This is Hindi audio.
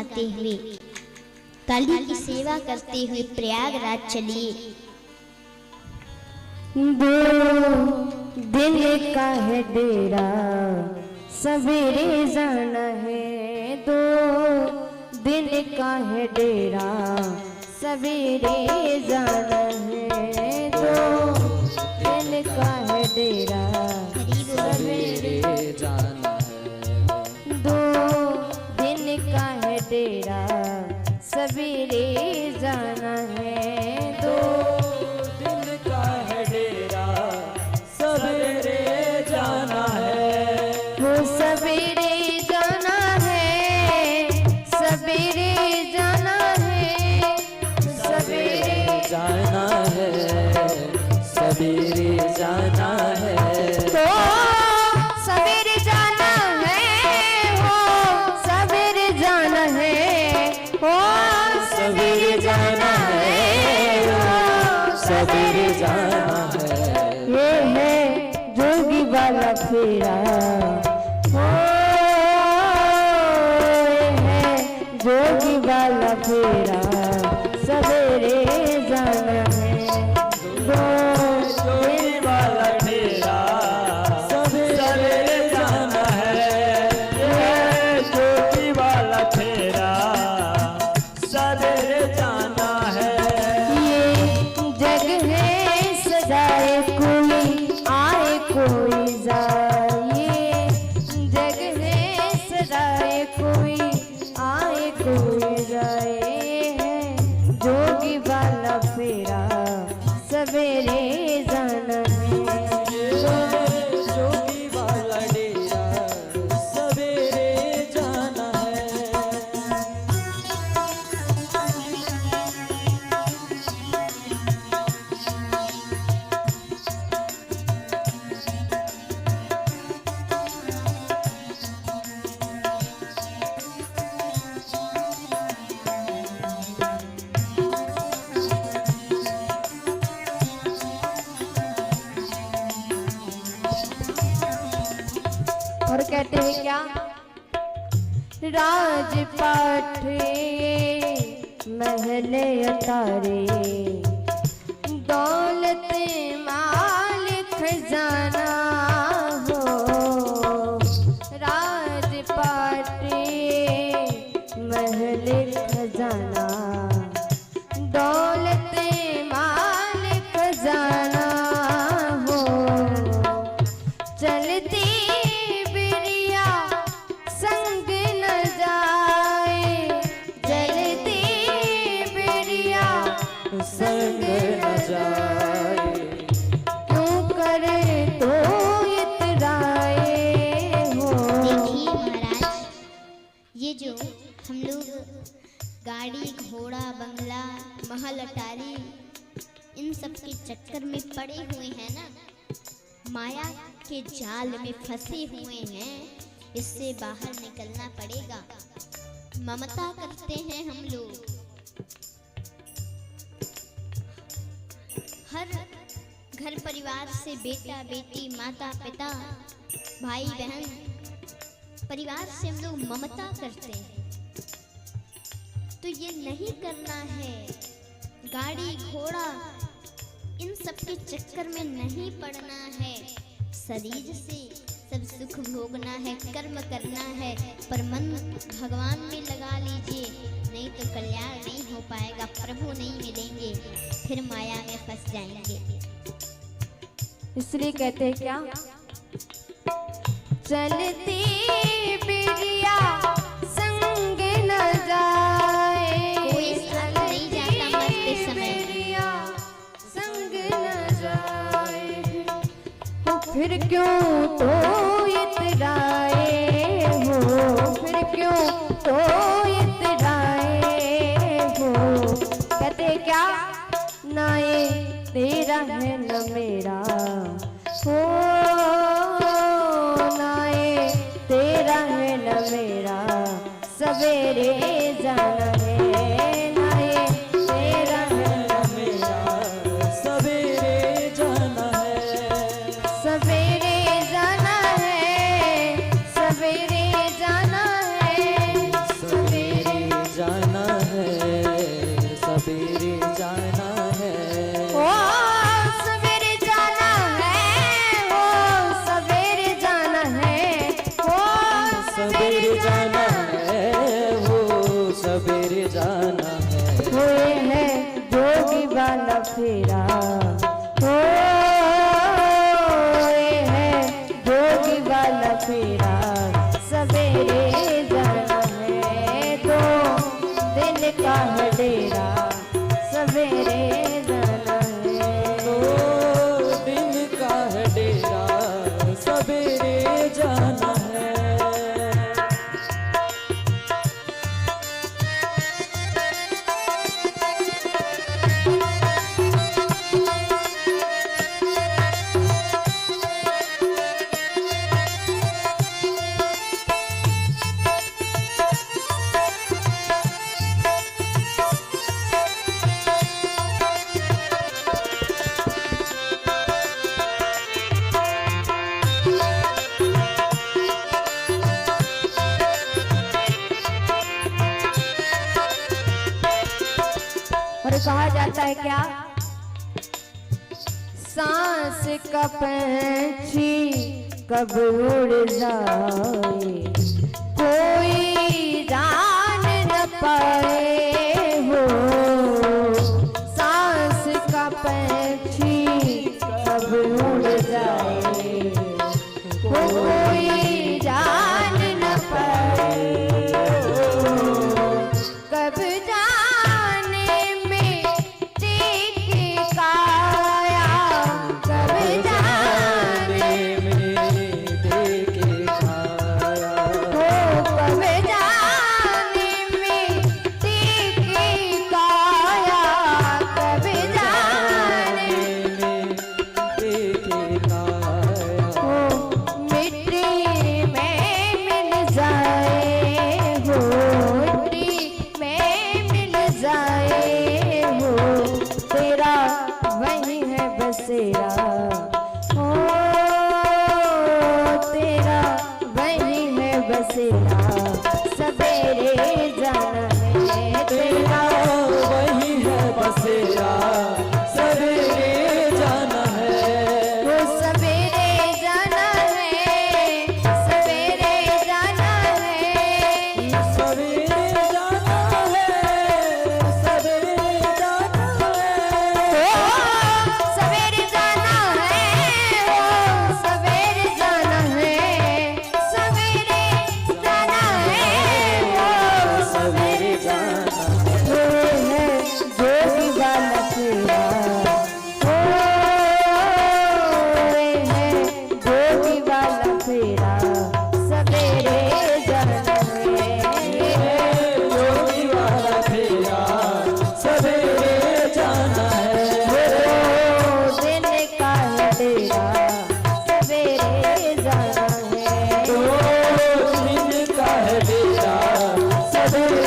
गाते हुए, काली की सेवा करते हुए प्रयागराज चलिए। 2 दिन का है डेरा, सवेरे जाना है। 2 दिन का है डेरा, सवेरे जाना है। 2 दिन का है डेरा, सवेरे जाना है। 2 दिन का है डेरा, सवेरे जाना है। 2 दिन का है डेरा, सवेरे जाना है। वो सवेरे जाना है, सवेरे जाना है, सवेरे जाना है, सवेरे जाना है। तो सवेरे जाना है, हो सवेरे जाना है, हो सवेरे जाना है, सवेरे जाना है। ये है जोगी वाला फेरा, हो ये है जोगी वाला फेरा, सवेरे जाना है। 2 जोगी वाला डेरा, सवेरे जाना है। ये जोगी वाला डेरा, सवेरे जाना है। ये जग है सजाए, कोई आए कोई जाए। जग है सजाए, कोई आए कोई जाए। है जोगी वाला फेरा, सवेरे जाना है। जोगी वाला डेरा, सवेरे जाना है। और कहते हैं क्या? राजपाट महल अटारे, दौलत माल खजाना हो। राजपाट महल खजाना, दौलत माल खजाना हो। चलती बिरिया संग न जाए, चलती बिरिया संग न जाए। क्यों करे तो इतराए हो। देखिए महाराज, ये जो हम लोग गाड़ी घोड़ा बंगला महल अटारी इन सब के चक्कर में पड़े हुए हैं ना, माया के जाल में फंसे हुए हैं, इससे बाहर निकलना पड़ेगा। ममता करते हैं हम लोग, हर घर परिवार से बेटा बेटी माता पिता भाई बहन परिवार से हम लोग ममता करते हैं, तो ये नहीं करना है। गाड़ी घोड़ा इन सब के चक्कर में नहीं पड़ना है। शरीर से सब सुख भोगना है, कर्म करना है, पर मन भगवान में लगा लीजिए, नहीं तो कल्याण नहीं हो पाएगा, प्रभु नहीं मिलेंगे, फिर माया में फंस जाएंगे। इसलिए कहते हैं क्या? चलती बिरिया संग न जाए, कोई साथ नहीं जाता मरते समय। बिरिया संग न जाए। हो फिर क्यों तो इतराए हो, फिर क्यों तो इतराए हो। कहते क्या? ना ये तेरा है न मेरा, हो ना ये तेरा है न मेरा, सवेरे जाना है। ना ये तेरा है न मेरा, सवेरे जाना है। सवेरे जाना है, सवेरे जाना है, सवेरे जाना है। हुए है जोगी वाला फेरा, हुए है जोगी वाला फेरा, सवेरे जाना है तो दिन का है डेरा, सवेरे जाना है। तो दिन का है डेरा, सवेरे जाना है। और कहा जाता है क्या, सांस का पंछी कब उड़ जाए, कोई जान न पाए हो। सांस का पंछी कब उड़ जाए, कोई जान न पाए हो। कब जाने में टेके काया, कब जाने में देखे खाया, हो, कब जाने में टेके काया, कब जाने में देखे खाया। हो, मिट्टी में मिल जाए हो, मिट्टी में मिल जाए हो, तेरा वही है बसेरा, हो तेरा वही है बसेरा, सवेरे जाना है तेरा। वही है बसेरा, सवेरे जाना है। वो सवेरे जाना है, सवेरे जाना है, सवेरे जाना है, सवेरे जाना है। ओ सवेरे जाना है, ओ सवेरे जाना है, सवेरे जाना है, ओ सवेरे जाना वो है जोगी वाला फेरा, वो है जोगी वाला फेरा, सवेरे जाना है। जोगी वाला फेरा, सवेरे जाना है। वो दिन का है डेरा, सवेरे जाना है। तो दिन का है डेरा, सवेरे